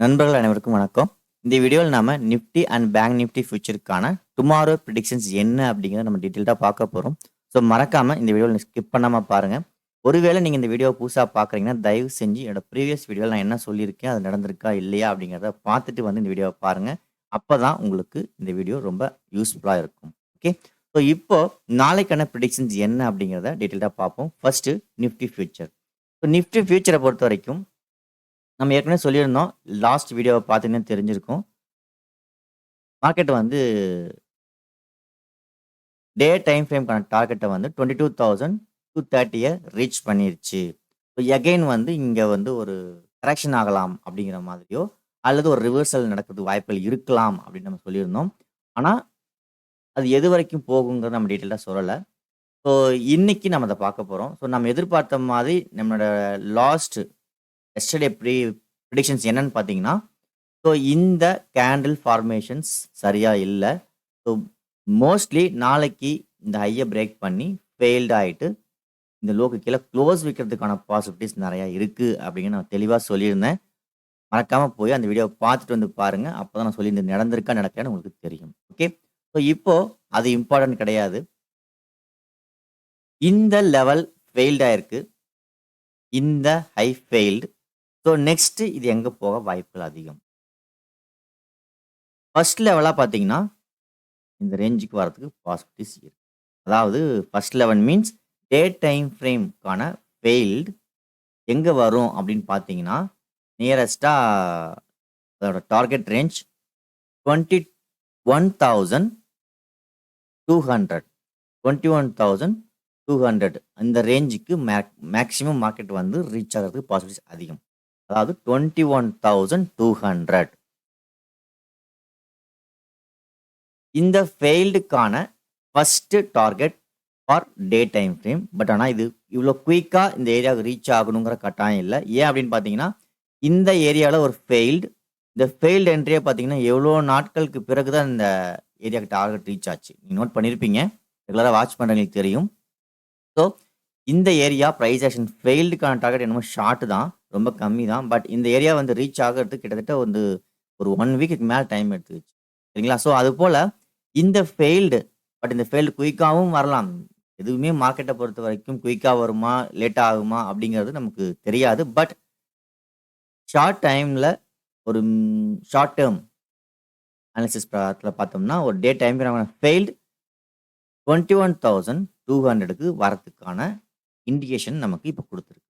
நண்பர்கள் அனைவருக்கும் வணக்கம். இந்த வீடியோவில் நாம நிஃப்டி அண்ட் பேங்க் நிஃப்டி ஃபியூச்சருக்கான டுமாரோ ப்ரிடிக்ஷன்ஸ் என்ன அப்படிங்கிறத நம்ம டீட்டெயில்டாக பார்க்க போகிறோம். ஸோ மறக்காம இந்த வீடியோவில் ஸ்கிப் பண்ணாமல் பாருங்க. ஒருவேளை நீங்கள் இந்த வீடியோ புதுசாக பார்க்குறீங்கன்னா தயவு செஞ்சு என்னோட ப்ரீவியஸ் வீடியோவில் நான் என்ன சொல்லியிருக்கேன், அது நடந்திருக்கா இல்லையா அப்படிங்கிறத பார்த்துட்டு வந்து இந்த வீடியோவை பாருங்க. அப்போ தான் உங்களுக்கு இந்த வீடியோ ரொம்ப யூஸ்ஃபுல்லாக இருக்கும். ஓகே, ஸோ இப்போ நாளைக்கான ப்ரிடிக்ஷன்ஸ் என்ன அப்படிங்கிறத டீட்டெயில்டாக பார்ப்போம். First Nifty future. So Nifty ஃபியூச்சரை பொறுத்த வரைக்கும் நம்ம ஏற்கனவே சொல்லியிருந்தோம். லாஸ்ட் வீடியோவை பார்த்தீங்கன்னா தெரிஞ்சிருக்கும். மார்க்கெட் வந்து டே டைம் ஃப்ரேம்க்கான டார்கெட்டை வந்து 22,230 ரீச் பண்ணிருச்சு. ஸோ எகைன் வந்து இங்கே வந்து ஒரு கரெக்ஷன் ஆகலாம் அப்படிங்கிற மாதிரியோ அல்லது ஒரு ரிவர்சல் நடக்கிறதுக்கு வாய்ப்புகள் இருக்கலாம் அப்படின்னு நம்ம சொல்லியிருந்தோம். ஆனால் அது எது வரைக்கும் போகுங்கிறத நம்ம டீட்டெயிலாக சொல்லலை. ஸோ இன்னைக்கு நம்ம அதை பார்க்க போகிறோம். ஸோ நம்ம எதிர்பார்த்த மாதிரி நம்மளோட லாஸ்ட் எஸ்டர்டே ப்ரிடிக்ஷன்ஸ் என்னன்னு பார்த்தீங்கன்னா, ஸோ இந்த கேண்டில் ஃபார்மேஷன்ஸ் சரியா இல்லை. ஸோ மோஸ்ட்லி நாளைக்கு இந்த ஹையை பிரேக் பண்ணி ஃபெயில்டு ஆகிட்டு இந்த லோக்கு கீழே க்ளோஸ் வைக்கிறதுக்கான பாசிபிலிட்டிஸ் நிறையா இருக்குது அப்படிங்கிற நான் தெளிவாக சொல்லியிருந்தேன். மறக்காமல் போய் அந்த வீடியோவை பார்த்துட்டு வந்து பாருங்கள். அப்போ தான் நான் சொல்லியிருந்தேன் நடந்திருக்கா நடக்கலைன்னு உங்களுக்கு தெரியும். ஓகே, ஸோ இப்போது அது இம்பார்ட்டன்ட் கிடையாது. இந்த லெவல் ஃபெயில்டு ஆயிருக்கு, இந்த ஹை ஃபெயில்டு. ஸோ நெக்ஸ்ட் இது எங்கே போக வாய்ப்புகள் அதிகம்? ஃபர்ஸ்ட் லெவலாக பார்த்தீங்கன்னா இந்த ரேஞ்சுக்கு வரதுக்கு பாசிபிலிட்டிஸ் இருக்கு. அதாவது first level means day time ஃப்ரேம்க்கான ஃபெயில்டு எங்கே வரும் அப்படின்னு பார்த்தீங்கன்னா, நியரஸ்டாக அதோட டார்கெட் ரேஞ்ச் 21,200 21,200 அந்த ரேஞ்சுக்கு மேக்ஸிமம் மார்க்கெட் வந்து ரீச் ஆகிறதுக்கு பாசிபிலிட்டிஸ் அதிகம். அதாவது 21,200 இந்த ஃபெயில்டுக்கான first target for day time frame. But ஆனால் இது இவ்வளோ குயிக்காக இந்த ஏரியாவுக்கு ரீச் ஆகணுங்கிற கட்டாயம் இல்லை. ஏன் அப்படின்னு பார்த்தீங்கன்னா, இந்த ஏரியாவில் ஒரு ஃபெயில்டு, இந்த ஃபெயில்டு என்ட்ரியை பார்த்தீங்கன்னா எவ்வளோ நாட்களுக்கு பிறகு தான் இந்த ஏரியாவுக்கு டார்கெட் ரீச் ஆச்சு. நீங்கள் நோட் பண்ணியிருப்பீங்க, ரெகுலராக வாட்ச் பண்ணுறவங்களுக்கு தெரியும். ஸோ இந்த ஏரியா ப்ரைஸ் ஆக்ஷன் ஃபெயில்டுக்கான டார்கெட் என்னமோ ஷார்ட் தான், ரொம்ப கம்மி தான். பட் இந்த ஏரியா வந்து ரீச் ஆகிறதுக்கு கிட்டத்தட்ட வந்து ஒரு 1 வீக்குக்கு மேலே டைம் எடுத்துக்கிச்சு. சரிங்களா? ஸோ அது போல் இந்த ஃபெயில்டு, பட் இந்த ஃபெயில்டு குயிக்காகவும் வரலாம். எதுவுமே மார்க்கெட்டை பொறுத்த வரைக்கும் குயிக்காக வருமா லேட்டாக ஆகுமா அப்படிங்கிறது நமக்கு தெரியாது. பட் ஷார்ட் டைமில் ஒரு ஷார்ட் டேர்ம் அனாலிசிஸ் பார்த்தோம்னா ஒரு டே டைம் ஃபெயில்டு 21,200க்கு வரத்துக்கான இண்டிகேஷன் நமக்கு இப்போ கொடுத்துருக்கு.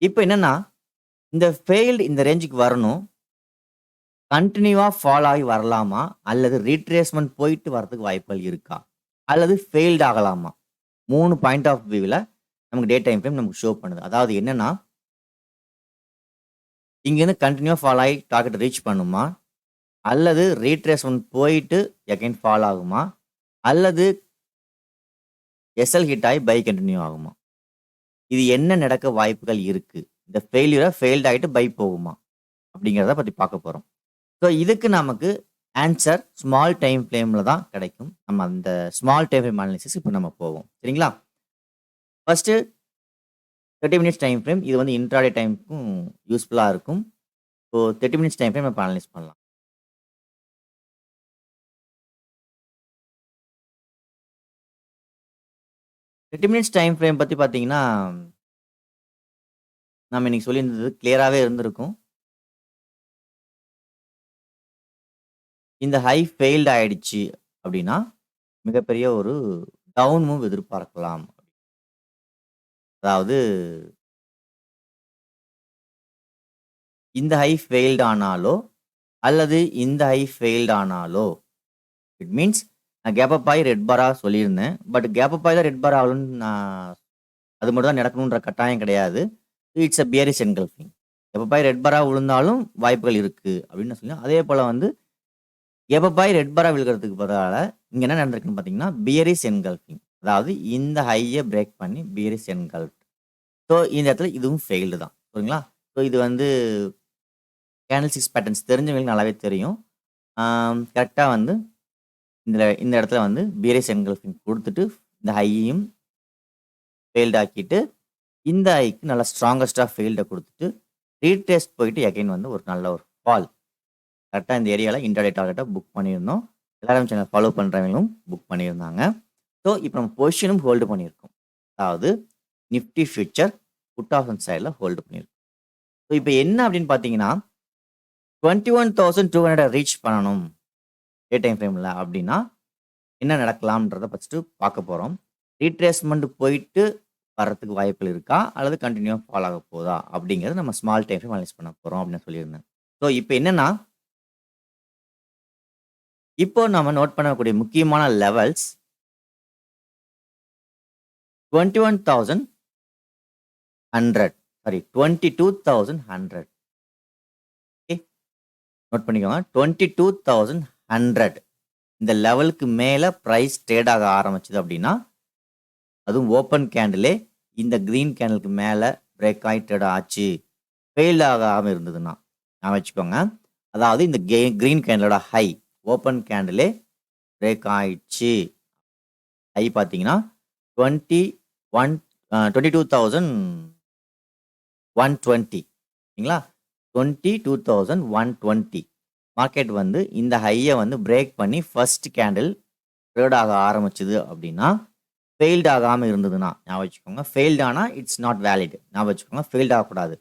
இப்போ என்னன்னா, இந்த ஃபெயில்டு இந்த ரேஞ்சுக்கு வரணும், கண்டினியூவாக ஃபால் ஆகி வரலாமா அல்லது ரீட்ரேஸ்மெண்ட் போயிட்டு வரதுக்கு வாய்ப்புகள் இருக்கா அல்லது ஃபெயில்டு ஆகலாமா? 3 பாயிண்ட் ஆஃப் வியூவில் நமக்கு டே டைம் ஃப்ரேம் நமக்கு ஷோ பண்ணுது. அதாவது என்னன்னா, இங்கேருந்து கண்டினியூவாக ஃபால் ஆகி டார்கெட் ரீச் பண்ணுமா அல்லது ரீட்ரேஸ்மெண்ட் போயிட்டு எகைன் ஃபால் ஆகுமா அல்லது எஸ்எல் ஹிட் ஆகி பை கண்டினியூ ஆகுமா? இது என்ன நடக்க வாய்ப்புகள் இருக்கு? இந்த ஃபெயிலியரை ஃபெயில்ட் ஆகிட்டு பை போகுமா அப்படிங்கிறத பற்றி பார்க்க போகிறோம். ஸோ இதுக்கு நமக்கு ஆன்சர் ஸ்மால் டைம் ஃப்ரேமில் தான் கிடைக்கும். நம்ம அந்த ஸ்மால் டைம் ஃப்ரேம் அனாலிசிஸ் இப்போ நம்ம போவோம். சரிங்களா? First 30 minutes time frame. இது வந்து இன்ட்ராடே டைமுக்கும் யூஸ்ஃபுல்லாக இருக்கும். ஸோ 30 மினிட்ஸ் டைம் ஃப்ரேம் இப்போ அனலைஸ் பண்ணலாம். மினிட்ஸ் டைம் ஃப்ரேம் பற்றி பார்த்தீங்கன்னா, நம்ம இன்னைக்கு சொல்லியிருந்தது கிளியராகவே இருந்திருக்கும். இந்த ஹை ஃபெயில்டு ஆயிடுச்சு அப்படின்னா மிகப்பெரிய ஒரு டவுன் மூவ் எதிர்பார்க்கலாம். அதாவது இந்த ஹை ஃபெயில்டு ஆனாலோ அல்லது இந்த ஹை ஃபெயில்டு ஆனாலோ இட் மீன்ஸ் நான் கேப் அப் ஆகி ரெட் பாராக சொல்லியிருந்தேன். பட் கேப் அப் ஆகி தான் ரெட் பார் ஆகணும்னு நான் அது மட்டும் தான் நடக்கணுன்ற கட்டாயம் கிடையாது. It's a bearish engulfing. Gap up ஆகி ரெட் பாராக விழுந்தாலும் வாய்ப்புகள் இருக்குது அப்படின்னு நான் சொல்லுவேன். அதே போல் வந்து கேப் அப் ஆகி ரெட் பாராக விழுகிறதுக்கு பதிலாக இங்கே என்ன நடந்திருக்குன்னு பார்த்தீங்கன்னா பியரிஷ் என்கல்ஃபிங். அதாவது இந்த ஹையை பிரேக் பண்ணி பியரிஷ் என்கல்ஃப். ஸோ இந்த இடத்துல இதுவும் ஃபெயில்டு தான். சரிங்களா? ஸோ இது வந்து கேண்டில் 6 பேட்டர்ன்ஸ் தெரிஞ்சவங்களுக்கு நல்லாவே தெரியும். கரெக்டாக வந்து இந்த இடத்துல வந்து பியரிஷ் என்கல்ஃபிங் கொடுத்துட்டு இந்த ஹையையும் ஃபெயில்டு ஆக்கிட்டு இந்த ஹைக்கு நல்லா ஸ்ட்ராங்கஸ்டாக ஃபெயில்டை கொடுத்துட்டு ரீடெஸ்ட் போயிட்டு எகைன் வந்து ஒரு நல்ல ஒரு ஃபால். கரெக்ட்டா இந்த ஏரியால இன்ட்ராடே டார்கெட்ட புக் பண்ணியிருந்தோம். டெலகிராம் சேனல் ஃபாலோ பண்றவங்களும் புக் பண்ணியிருந்தாங்க. ஸோ, இப்ப நம்ம பொசிஷனும் ஹோல்டு பண்ணியிருக்கோம். அதாவது நிஃப்டி ஃபியூச்சர் புட் ஆப்ஷன் சைட்ல ஹோல்டு பண்ணியிருக்கோம். ஸோ, இப்ப என்ன அப்படின்னு பார்த்தீங்கன்னா, 21,200 ரீச் பண்ணணும். டே டைம் ஃப்ரேம்ல அப்படின்னா, என்ன நடக்கலாம்ன்றத ஃபர்ஸ்ட்டு பார்க்க போறோம். ரீட்ரேஸ்மென்ட் போயிட்டு வர்றதுக்கு வாய்ப்புகள் இருக்கா? அல்லது கன்டினியூவா ஃபால் ஆக போதா? அப்படிங்கிறத நம்ம ஸ்மால் டைம் ஃப்ரேம் அனலைஸ் பண்ண போறோம் அப்படின்னு சொல்லியிருந்தேன். ஸோ, இப்ப என்னன்னா, இப்போ நம்ம நோட் பண்ணக்கூடிய முக்கியமான லெவல்ஸ் 21,100 சாரி 22,100. ஓகே. நோட் பண்ணிக்கோங்க. 22,100 இந்த லெவலுக்கு மேல பிரைஸ் ட்ரேட் ஆக ஆரம்பிச்சது அப்படின்னா, அதுவும் ஓப்பன் கேண்டிலே இந்த கிரீன் கேண்டிலுக்கு மேல பிரேக் ஆகி ட்ரேட் ஆச்சு. ஃபெயில் ஆகாம இருந்ததுன்னா, ஞாபகம் வச்சுக்கோங்க. அதாவது இந்த கிரீன் கேண்டிலோட ஹை ஓப்பன் கேண்டிலே பிரேக் ஆயிடுச்சு. ஹை பார்த்தீங்கன்னா 22,120 சரிங்களா? 22,120 மார்க்கெட் வந்து இந்த ஹைய வந்து பிரேக் பண்ணி ஃபர்ஸ்ட் கேண்டில் ட்ரேட் ஆக ஆரம்பிச்சது அப்படின்னா, ஃபெயில்ட் ஆகாம இருந்ததுன்னா, ஞாபகம் வச்சுக்கோங்க. ஃபெயில்ட் ஆனா இட்ஸ் நாட் வேலிட். ஞாபகம் வச்சுக்கோங்க. ஃபெயில்ட் ஆகக்கூடாது.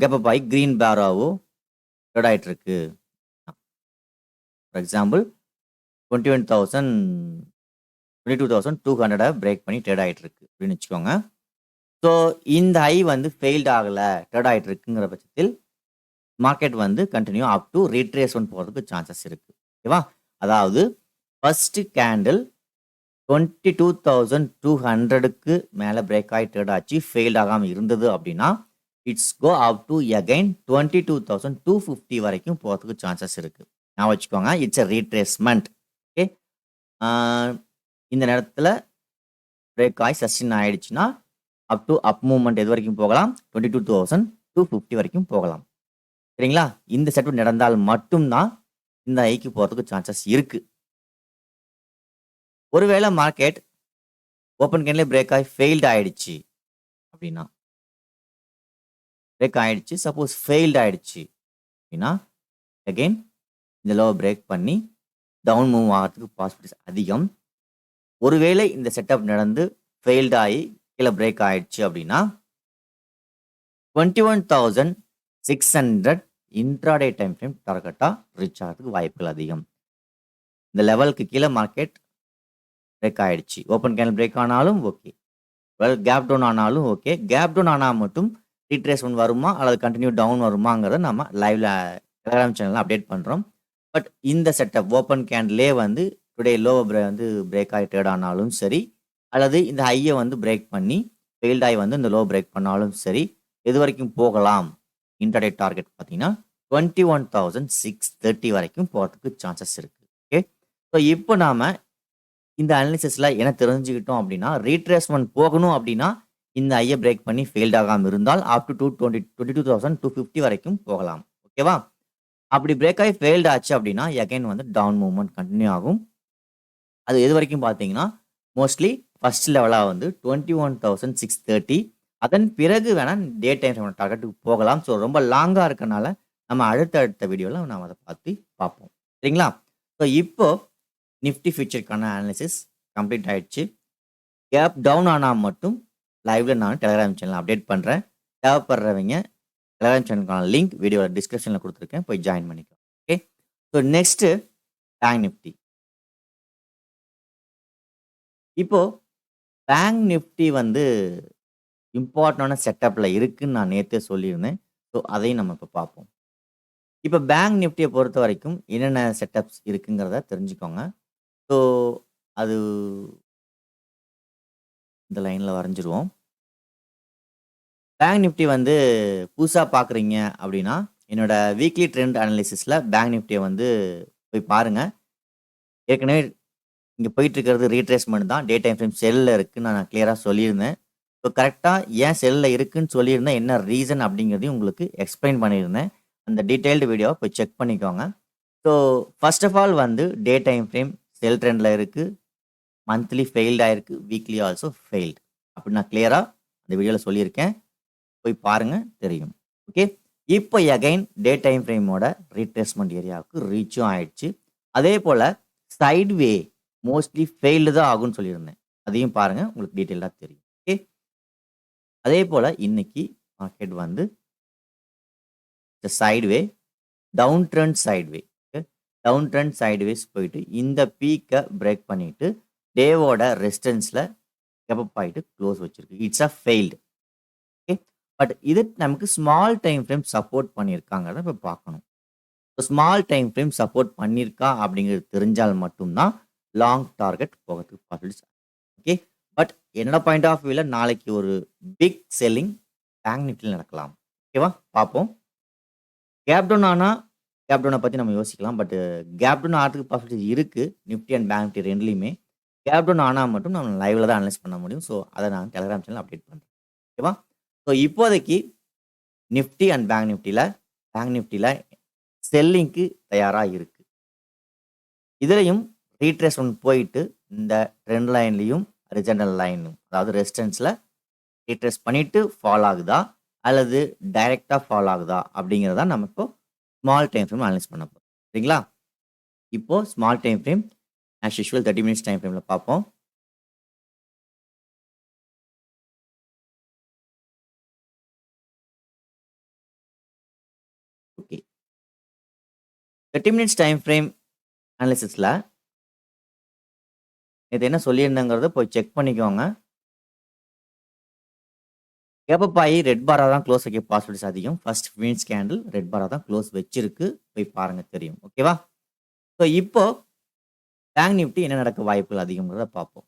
கேப் அப் ஆகி கிரீன் பேராவோ ட்ரேட் ஆயிட்டு இருக்கு. ஃபார் எக்ஸாம்பிள் 22,200 பிரேக் பண்ணி ட்ரேட் ஆயிட்டு இருக்கு அப்படின்னு வச்சுக்கோங்க. ஸோ, இந்த ஹை வந்து ஃபெயில்ட் ஆகல, ட்ரேட் ஆயிட்டு இருக்குங்கிற பட்சத்தில் மார்க்கெட் வந்து கன்டினியூ அப் டு ரீட்ரேஸ்மென்ட் போறதுக்கு சான்சஸ் இருக்கு. ஓகேவா? அதாவது ஃபர்ஸ்ட் கேண்டில் 22,200க்கு மேல பிரேக் ஆகி ட்ரேட் ஆச்சு. ஃபெயில்ட் ஆகாம இருந்தது அப்படின்னா, it's go up to again 22,250 வரைக்கும் போறதுக்கு சான்சஸ் இருக்கு. ஞாபகம் வச்சுக்கோங்க. It's a retracement. ஓகே. இந்த நேரத்துல பிரேக் ஆகி சஸ்டெயின் ஆயிடுச்சுன்னா, அப் டு அப் மூவ்மெண்ட் எது வரைக்கும் போகலாம்? 22,250 வரைக்கும் போகலாம். சரிங்களா? இந்த செட்டப் நடந்தால் மட்டும் தான் இந்த ஹைக்கு போறதுக்கு சான்சஸ் இருக்கு. ஒருவேளை மார்க்கெட் ஓப்பன் கேண்ட்லயே பிரேக் ஆகி ஃபெயில்ட் ஆயிடுச்சு அப்படின்னா, பிரேக் ஆயிடுச்சு. சப்போஸ் ஃபெயில்ட் ஆயிடுச்சு அப்படின்னா, அகைன் இந்த லோவ பிரேக் பண்ணி டவுன் மூவ் ஆகிறதுக்கு பாசிபிலிட்டிஸ் அதிகம். ஒருவேளை இந்த செட்டப் நடந்து ஃபெயில்ட் ஆகி கீழ பிரேக் ஆயிடுச்சு அப்படின்னா, 21,600 இன்ட்ராடே டைம் ஃப்ரேம் டார்கெட்டா ரீச் ஆகிறதுக்கு வாய்ப்புகள் அதிகம். இந்த லெவலுக்கு கீழ மார்க்கெட் பிரேக் ஆயிடுச்சு. ஓப்பன் கேண்டில் பிரேக் ஆனாலும் ஓகே. கேப் டவுன் ஆனாலும் ஓகே. கேப் டவுன் ஆனா மட்டும் ரீட்ரேஸ்மென்ட் வருமா? அல்லது கன்டினியூ டவுன் வருமாங்கிறத நம்ம லைவ்ல டெலகிராம் சேனல்ல அப்டேட் பண்றோம். பட் இந்த செட்டப் ஓப்பன் கேண்டிலே வந்து டுடே லோ வந்து பிரேக் ஆகி ட்ரேட் ஆனாலும் சரி, அல்லது இந்த ஹைய வந்து பிரேக் பண்ணி ஃபெயில்ட் ஆகி வந்து இந்த லோ பிரேக் பண்ணாலும் சரி, எது வரைக்கும் போகலாம்? இன்ட்ராடே டார்கெட் பார்த்தீங்கன்னா 21,630 வரைக்கும் போறதுக்கு சான்சஸ் இருக்கு. ஓகே. ஸோ, இப்போ நாம இந்த அனாலிசிஸ்ல என்ன தெரிஞ்சுக்கிட்டோம் அப்படின்னா, ரீட்ரேஸ்மென்ட் போகணும் அப்படின்னா, இந்த ஹைய பிரேக் பண்ணி ஃபெயில்ட் ஆகாம இருந்தால் அப் டு 22,250 வரைக்கும் போகலாம். ஓகேவா? அப்படி பிரேக் ஆகி ஃபெயில்ட் ஆச்சு அப்படின்னா, அகைன் வந்து டவுன் மூவ்மெண்ட் கன்டின்யூ ஆகும். அது எது வரைக்கும் பார்த்தீங்கன்னா, மோஸ்ட்லி ஃபர்ஸ்ட் லெவலா வந்து 21,630 அதன் பிறகு வேணா டே டைம் ஃப்ரேம் டார்கெட்டுக்கு போகலாம். ஸோ, ரொம்ப லாங்கா இருக்கனால நம்ம அடுத்த வீடியோல நாம அத பார்ப்போம். சரிங்களா? ஸோ, இப்போ நிஃப்டி ஃபியூச்சர்க்கான அனாலிசிஸ் கம்ப்ளீட் ஆயிடுச்சு. கேப் டவுன் ஆனா மட்டும் லைவ்ல நான் டெலகிராம் சேனல்ல அப்டேட் பண்றேன். தேவைப்படுறவங்க டெலகிராம் சேனலுக்கான லிங்க் வீடியோ டிஸ்கிரிப்ஷன்ல குடுத்துருக்கேன். போய் ஜாயின் பண்ணிக்கோங்க. Okay. So, next bank Nifty. இப்போ பேங்க் நிஃப்டி வந்து இம்பார்ட்டன்டான செட்டப்ல இருக்குன்னு நான் நேத்தே சொல்லியிருந்தேன். ஸோ, அதையும் நம்ம இப்ப பார்ப்போம். இப்ப பேங்க் நிஃப்டிய பொறுத்தவரைக்கும் என்னென்ன செட்டப்ஸ் இருக்குங்கிறத தெரிஞ்சுக்கோங்க. ஸோ, அது இந்த லைன்ல வரைஞ்சிருவோம். பேங்க் நிஃப்டி வந்து புதுசா பார்க்குறீங்க அப்படின்னா, என்னோட வீக்லி ட்ரெண்ட் அனாலிசிஸ்ல பேங்க் நிஃப்டிய வந்து போய் பாருங்க. ஏற்கனவே இங்க போயிட்டு இருக்கிறது ரீட்ரேஸ்மென்ட் தான். டே டைம் ஃப்ரேம் செல்ல இருக்குன்னு நான் கிளியரா சொல்லியிருந்தேன். ஸோ, கரெக்ட்டா ஏன் செல்ல இருக்குன்னு சொல்லியிருந்தேன், என்ன ரீசன் அப்படிங்கிறதையும் உங்களுக்கு எக்ஸ்பிளைன் பண்ணியிருந்தேன். அந்த டீட்டெயில்டு வீடியோவ போய் செக் பண்ணிக்கோங்க. ஸோ, ஃபர்ஸ்ட் ஆஃப் ஆல் வந்து டே டைம் ஃப்ரேம் செல் ட்ரெண்ட்ல இருக்கு. மந்த்லி ஃபெயில்ட் ஆயிருக்கு. Weekly also failed. அப்படி நான் கிளியரா அந்த வீடியோல சொல்லியிருக்கேன். போய் பாருங்க தெரியும். ஓகே. இப்போ அகைன் டே டைம் ஃப்ரேமோட ரீட்ரேஸ்மெண்ட் ஏரியாவுக்கு ரீச்சும் ஆயிடுச்சு. அதே போல சைட்வே மோஸ்ட்லி ஃபெயில்டு தான் ஆகும்னு சொல்லியிருந்தேன். அதையும் பாருங்க. உங்களுக்கு டீட்டெயிலா தெரியும். ஓகே. அதே போல இன்னைக்கு மார்க்கெட் வந்து sideway, down trend sideway. Okay. Down trend sideways போயிட்டு இந்த பீக்க பிரேக் பண்ணிட்டு டேவோட ரெசிஸ்டன்ஸ்ல கெப் ஆயிட்டு க்ளோஸ் வச்சிருக்கு. It's failed. ஓகே. பட் இது நமக்கு ஸ்மால் டைம் ஃப்ரேம் சப்போர்ட் பண்ணியிருக்காங்கிறத இப்ப பார்க்கணும். ஸ்மால் டைம் ஃப்ரேம் சப்போர்ட் பண்ணியிருக்கா அப்படிங்கிறது தெரிஞ்சால் மட்டும் தான் லாங் டார்கெட் போகிறதுக்கு பாசிபிலிட்டிஸ். ஓகே. பட் என்னோட பாயிண்ட் ஆஃப் வியூல நாளைக்கு ஒரு பிக் செல்லிங் பேங்க் நிஃப்டில நடக்கலாம். ஓகேவா? பார்ப்போம். கேப் டவுன் ஆனா கேப் டவுனை பத்தி நம்ம யோசிக்கலாம். பட் கேப் டவுன் ஆகிறதுக்கு பாசிபிலிட்டி இருக்கு. நிஃப்டி அண்ட் பேங்க் நிஃப்டி 2லயுமே. கேப் டவுன் ஆனா மட்டும் நம்ம லைவ்ல தான் அனலைஸ் பண்ண முடியும். ஸோ அதை நான் டெலிகிராம் சேனல் அப்டேட் பண்றேன். ஓகேவா? ஸோ இப்போதைக்கு நிஃப்டி அண்ட் பேங்க் நிஃப்டில செல்லிங்க்கு தயாரா இருக்கு. இதுலயும் ரீட்ரேஸ்மென்ட் போயிட்டு இந்த ட்ரெண்ட் லைன்லயும் ஹாரிசான்டல் லைனும் அதாவது ரெசிஸ்டன்ஸ்ல ரீட்ரேஸ் பண்ணிட்டு ஃபால் ஆகுதா அல்லது டைரக்டா ஃபால் ஆகுதா அப்படிங்கிறத நம்ம இப்போ ஸ்மால் டைம் ஃப்ரேம் அனலைஸ் பண்ண போறோம். சரிங்களா? இப்போ small time frame as usual 30 minutes time ஃப்ரேம்ல பார்ப்போம். ஓகே. 30 மினிட்ஸ் டைம் ஃப்ரேம் அனாலிசிஸ்ல இது என்ன சொல்லியிருந்தேங்கிறத போய் செக் பண்ணிக்கோங்க. கேப் ஆகி ரெட் பாரா தான் க்ளோஸ் வைக்க பாசிபிலிட்டிஸ் அதிகம். ஃபர்ஸ்ட் மினிட்ஸ் கேண்டில் ரெட் பாரா தான் க்ளோஸ் வச்சிருக்கு. போய் பாருங்க தெரியும். ஓகேவா? ஸோ இப்போ பேங்க் நிஃப்டி என்ன நடக்க வாய்ப்புகள் அதிகம்ங்கிறத பார்ப்போம்.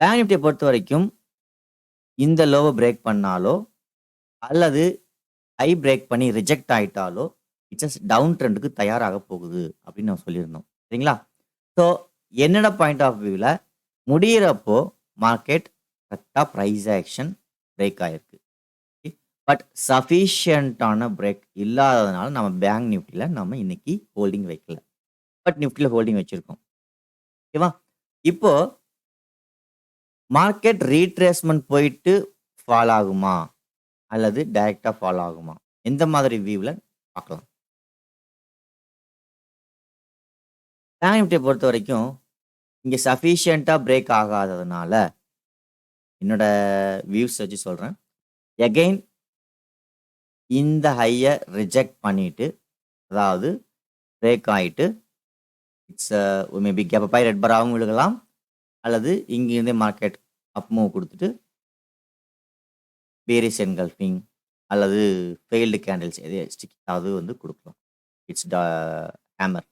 பேங்க் நிஃப்டியை பொறுத்த வரைக்கும் இந்த லோவை பிரேக் பண்ணாலோ அல்லது ஹை பிரேக் பண்ணி ரிஜெக்ட் ஆயிட்டாலோ இட்ஸ் டவுன் ட்ரெண்டுக்கு தயாராக போகுது அப்படின்னு நம்ம சொல்லியிருந்தோம். சரிங்களா? ஸோ என்னோட பாயிண்ட் ஆஃப் வியூவில் முடியிறப்போ மார்க்கெட் கரெக்டாக ப்ரைஸ் ஆக்ஷன் பிரேக் ஆயிருக்கு. பட் சஃபிஷியன்ட்டான பிரேக் இல்லாததுனால நம்ம பேங்க் நிஃப்டியில் நம்ம இன்னைக்கு ஹோல்டிங் வைக்கல. பட் நிஃப்டியில் ஹோல்டிங் வச்சிருக்கோம். ஓகேவா? இப்போ மார்க்கெட் ரீட்ரேஸ்மெண்ட் போயிட்டு ஃபால் ஆகுமா அல்லது டைரக்டா ஃபால் ஆகுமா? எந்த மாதிரி வியூவில் பார்க்கலாம். பேங்க் நிஃப்டியை பொறுத்த வரைக்கும் இங்கே சஃபிஷியண்ட்டாக பிரேக் ஆகாததுனால என்னோட வியூஸ் வச்சு சொல்கிறேன். எகைன் இந்த ஹையை ரிஜெக்ட் பண்ணிட்டு அதாவது பிரேக் ஆகிட்டு இட்ஸ் மேபி கேப் ஆகி ரெட் பாராகவும் விழுகலாம் அல்லது இங்கிருந்தே மார்க்கெட் அப் மூவ் கொடுத்துட்டு பேரிஸ் என்கல்ஃபிங் அல்லது ஃபெயில்டு கேண்டில்ஸ் ஏதாவது வந்து கொடுக்கலாம். இட்ஸ் ஹேமர்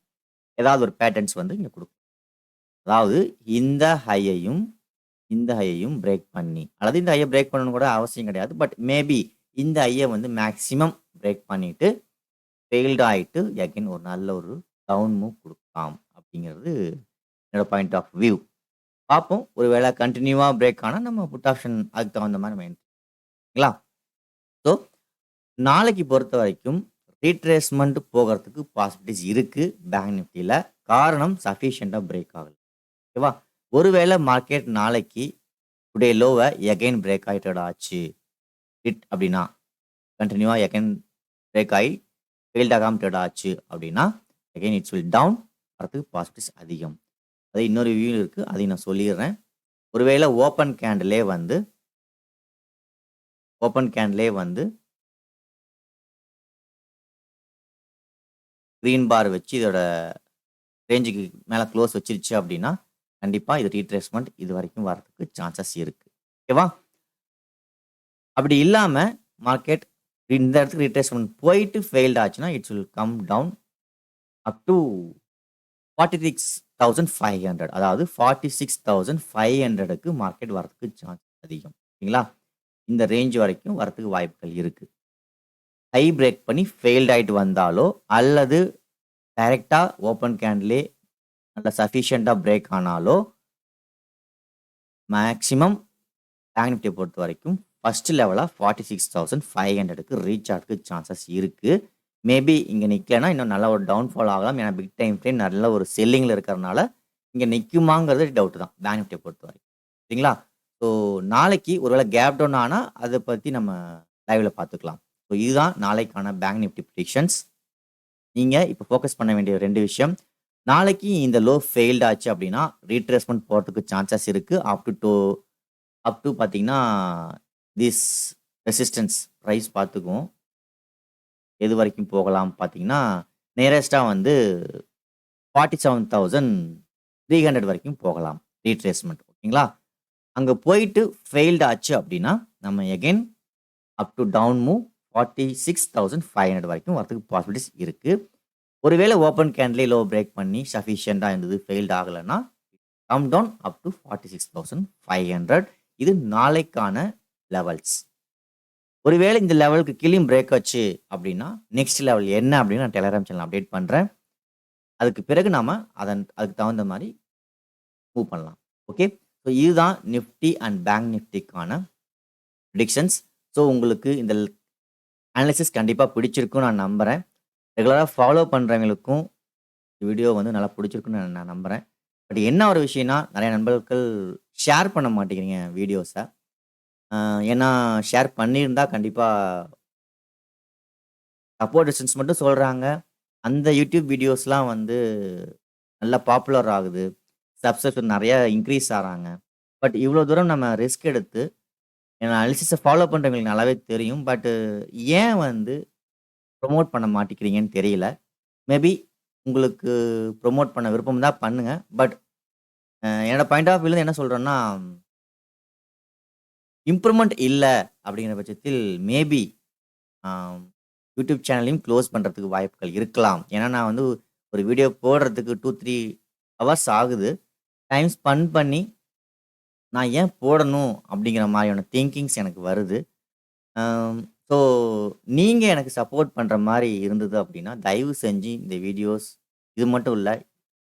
ஏதாவது ஒரு பேட்டர்ன்ஸ் வந்து இங்கே கொடுக்கும். அதாவது இந்த ஹையையும் பிரேக் பண்ணி அல்லது இந்த ஹையை பிரேக் பண்ணணும் கூட அவசியம் கிடையாது. பட் மேபி இந்த ஹையை வந்து மேக்ஸிமம் பிரேக் பண்ணிட்டு ஃபெயில்டு ஆகிட்டு அகைன் ஒரு நல்ல ஒரு டவுன் மூவ் கொடுக்கலாம் அப்படிங்கிறது என்னோட பாயிண்ட் ஆஃப் வியூ. பார்ப்போம். ஒருவேளை கண்டினியூவாக பிரேக் ஆனால் நம்ம புட் ஆப்ஷன் அதுக்கு தகுந்த மாதிரி மெயின்ங்களா. ஸோ நாளைக்கு பொறுத்த வரைக்கும் ரீட்ரேஸ்மெண்ட் போகிறதுக்கு பாசிபிலிட்டிஸ் இருக்கு பேங்க் நிஃப்டியில். காரணம் சஃபிஷியண்டாக பிரேக் ஆகல. ஓகேவா? ஒருவேளை மார்க்கெட் நாளைக்கு டுடே லோவை எகைன் பிரேக் ஆகிட்டு ஆச்சு அப்படின்னா கண்டினியூவாக எகைன் பிரேக் ஆகி ஃபெயில்ட் ஆகாமல் ட்ரேட் ஆச்சு அப்படின்னா எகைன் இட்ஸ் வில் டவுன் வரதுக்கு பாசிபிலிட்டிஸ் அதிகம். அது இன்னொரு வியூ இருக்கு, அதையும் நான் சொல்லிடுறேன். ஒருவேளை ஓப்பன் கேண்டிலே வந்து க்ரீன் பார் வச்சு இதோட ரேஞ்சுக்கு மேலே க்ளோஸ் வச்சிருச்சு அப்படின்னா கண்டிப்பாக இது ரீட்ரேஸ்மெண்ட் இது வரைக்கும் வரதுக்கு சான்சஸ் இருக்கு. ஓகேவா? அப்படி இல்லாமல் மார்க்கெட் இந்த இடத்துக்கு ரீட்ரேஸ்மெண்ட் போயிட்டு ஃபெயில்ட் ஆச்சுன்னா it's will come down up to 46,500 அதாவது 46,500க்கு மார்க்கெட் வரதுக்கு சான்ஸ் அதிகம். சரிங்களா? இந்த ரேஞ்ச் வரைக்கும் வரதுக்கு வாய்ப்புகள் இருக்கு. ஹை பிரேக் பண்ணி ஃபெயில்ட் ஆகிட்டு வந்தாலோ அல்லது டைரக்டா ஓப்பன் கேண்டிலே நல்ல சஃபிஷியண்டாக பிரேக் ஆனாலோ மேக்ஸிமம் பேங்க் நிஃப்டியை பொறுத்த வரைக்கும் ஃபர்ஸ்ட் லெவலாக 46,500க்கு ரீச் ஆகிறதுக்கு சான்சஸ் இருக்கு. மேபி இங்கே நிற்கலைன்னா இன்னும் நல்ல ஒரு டவுன்ஃபால் ஆகலாம். ஏன்னா பிக் டைம் ஃப்ரேம் நல்ல ஒரு செல்லிங்கில் இருக்கிறதுனால இங்கே நிற்குமாங்கிறது டவுட் தான் பேங்க் நிஃப்டியை பொறுத்த வரைக்கும். சரிங்களா? ஸோ நாளைக்கு ஒருவேளை கேப் டவுன் ஆனால் அதை பற்றி நம்ம லைவில் பார்த்துக்கலாம். ஸோ இதுதான் நாளைக்கான பேங்க் நிஃப்டி ப்ரிடிக்ஷன்ஸ். நீங்கள் இப்போ ஃபோக்கஸ் பண்ண வேண்டிய 2 விஷயம். நாளைக்கு இந்த லோ ஃபெயில்ட் ஆச்சு அப்படின்னா ரீட்ரேஸ்மெண்ட் போகிறதுக்கு சான்சஸ் இருக்குது. அப் டு பார்த்தீங்கன்னா திஸ் ரெசிஸ்டன்ஸ் ப்ரைஸ் பார்த்துக்குவோம். எது வரைக்கும் போகலாம் பார்த்தீங்கன்னா நியரஸ்ட்டாக வந்து 47,300 வரைக்கும் போகலாம் ரீட்ரேஸ்மெண்ட். ஓகேங்களா? அங்கே போயிட்டு ஃபெயில்டு ஆச்சு அப்படின்னா நம்ம again up to down move 46,500 வரைக்கும் வரதுக்கு பாசிபிலிட்டிஸ் இருக்குது. ஒருவேளை ஓப்பன் கேண்டிலே லோ பிரேக் பண்ணி சஃபிஷியண்டாக இருந்தது ஃபெயில்டு ஆகலைன்னா கம் டவுன் அப் டு 46,500. இது நாளைக்கான லெவல்ஸ். ஒருவேளை இந்த லெவலுக்கு கீழேயும் பிரேக் ஆச்சு அப்படின்னா நெக்ஸ்ட் லெவல் என்ன அப்படின்னு நான் டெலகிராம் சேனல் அப்டேட் பண்ணுறேன். அதுக்கு பிறகு நாம அதுக்கு தகுந்த மாதிரி மூவ் பண்ணலாம். ஓகே, ஸோ இதுதான் நிஃப்டி அண்ட் பேங்க் நிஃப்டிக்கான ப்ரிடிக்ஷன்ஸ். ஸோ உங்களுக்கு இந்த அனாலிசிஸ் கண்டிப்பாக பிடிச்சிருக்குன்னு நான் நம்புகிறேன். ரெகுலராக ஃபாலோ பண்ணுறவங்களுக்கும் வீடியோ வந்து நல்லா பிடிச்சிருக்குன்னு நான் நம்புகிறேன். பட் என்ன ஒரு விஷயம்னா நிறைய நண்பர்கள் ஷேர் பண்ண மாட்டேங்கிறீங்க வீடியோஸை. ஏன்னா ஷேர் பண்ணியிருந்தா கண்டிப்பாக சப்போர்ட் டிஸ்டன்ஸ் மட்டும் சொல்கிறாங்க. அந்த யூடியூப் வீடியோஸ்லாம் வந்து நல்லா பாப்புலர் ஆகுது. சப்ஸ்கிரிப்ஷன் நிறைய இன்க்ரீஸ் ஆகிறாங்க. பட் இவ்வளோ தூரம் நம்ம ரிஸ்க் எடுத்து அனாலிசிஸை ஃபாலோ பண்ணுறவங்களுக்கு நல்லாவே தெரியும். பட்டு ஏன் வந்து ப்ரொமோட் பண்ண மாட்டேங்கிறீங்கன்னு தெரியல. மேபி உங்களுக்கு ப்ரொமோட் பண்ண விருப்பம் தான் பண்ணுங்க. பட் என்னோட பாயிண்ட் ஆஃப் வியூலேருந்து என்ன சொல்கிறேன்னா, இம்ப்ரூவ்மெண்ட் இல்லை அப்படிங்கிற பட்சத்தில் மேபி யூடியூப் சேனலையும் க்ளோஸ் பண்ணுறதுக்கு வாய்ப்புகள் இருக்கலாம். ஏன்னா நான் வந்து ஒரு வீடியோ போடுறதுக்கு 2-3 ஹவர்ஸ் ஆகுது. டைம் ஸ்பெண்ட் பண்ணி நான் ஏன் போடணும் அப்படிங்கிற மாதிரியான திங்கிங்ஸ் எனக்கு வருது. ஸோ நீங்கள் எனக்கு சப்போர்ட் பண்ணுற மாதிரி இருந்தது அப்படின்னா தயவு செஞ்சு இந்த வீடியோஸ் இது மட்டும் இல்லை,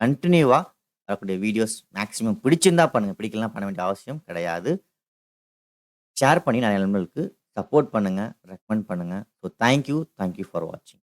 கண்டினியூவாக வரக்கூடிய வீடியோஸ் மேக்ஸிமம் பிடிச்சிருந்தா பண்ணுங்கள், பிடிக்கலாம் பண்ண வேண்டிய அவசியம் கிடையாது. ஷேர் பண்ணி நிறைய நண்பர்களுக்கு சப்போர்ட் பண்ணுங்கள், ரெக்கமெண்ட் பண்ணுங்கள். ஸோ தேங்க்யூ ஃபார் வாட்சிங்.